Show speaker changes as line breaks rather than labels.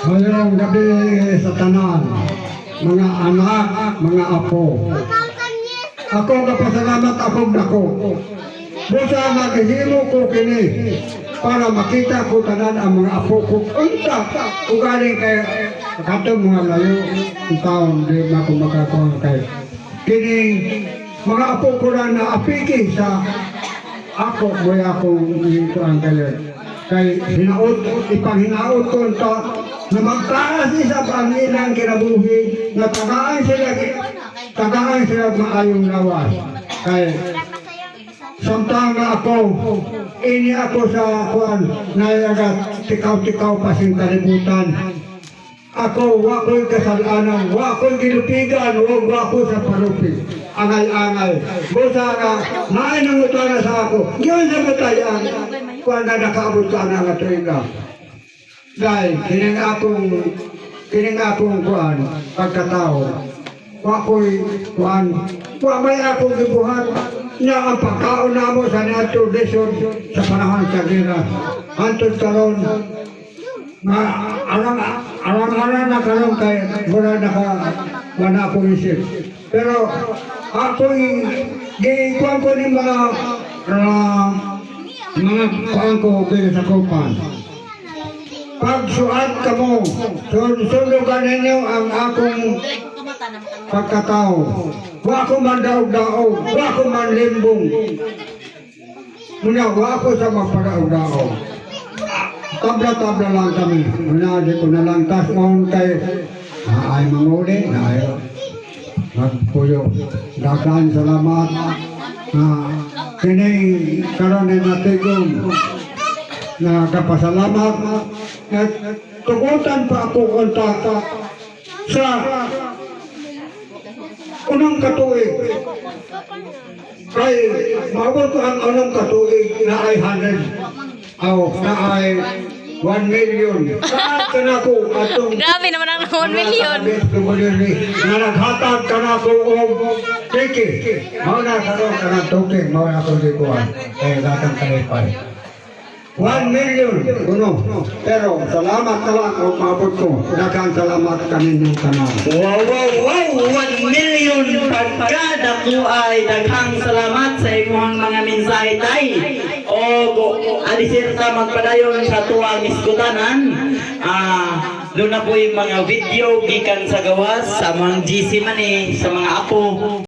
Ngayong gabi sa tanan, mga anak, mga apo. Ako napasalamat akong nako. Busa naghihimo ko kini para makita ko tanan ang mga apo ko. Unta, kung galing kay katong mga layo, ang taon, di na ako makakuha kay. Kini mga apo ko na apiki sa ako, boy akong ito ang kalit. Kay hinaot, ipanghinaot ko ito na magtaas sa pangilang kinabuhi na tagaan sila maayong lawas. Kay samtang ako, ini ako sa kuan nayagat tikaw-tikaw pasing kalibutan. Ako, wako'y kasalanan, wako'y gilupigan, wako sa palupi. Angal-angal. Busa ka, nainangutan na sa ako. Ngayon sa matayan, kuan na nakaabot ka na nga tuwiga. Dahil, kining akong kuan, pagkatao. Wako'y kuan, may akong gibuhat. Nga ang pagkaon na mo sa nato desod sa panahon sa gira. Antod karon na alang-alang na karon kay wala akong isip. Pero ako'y giikuan ko ni mga kuan ko sa kupan. Pagsuat ka mo, sundugan ninyo ang akong pagkatao. Wa ko man daog-daog, wa ko man limbong. Muna, wa ko sa magpadaog-daog. Tabla-tabla lang kami. Muna, di ko na lang tasmon kay ay manguli, ay magpuyo. Dagan salamat na kining karon ay natigong na kapasalamat at tugutan pa ako konta sa unang katuig. Kay maabot ko ang unang katuig na ay 100 na ay 1 million. Saan ka na ko atong
Grabe naman ang 1 million.
Na naghatag ka na ko o tiki. Mao na karon ka na tuking. Mao na ko di kuha. Kaya datang kalipay. 1 million. Uno. Pero salamat na lang kung maabot ko. Dagang salamat kaninyong tanan.
Wow! 1 million pagkada ko ay daghang salamat sa imong mga mensahe tay. O alisir sa magpadayon sa tuwang iskutanan. Doon na po yung mga video gikan sa gawas sa mga GC man sa mga apo.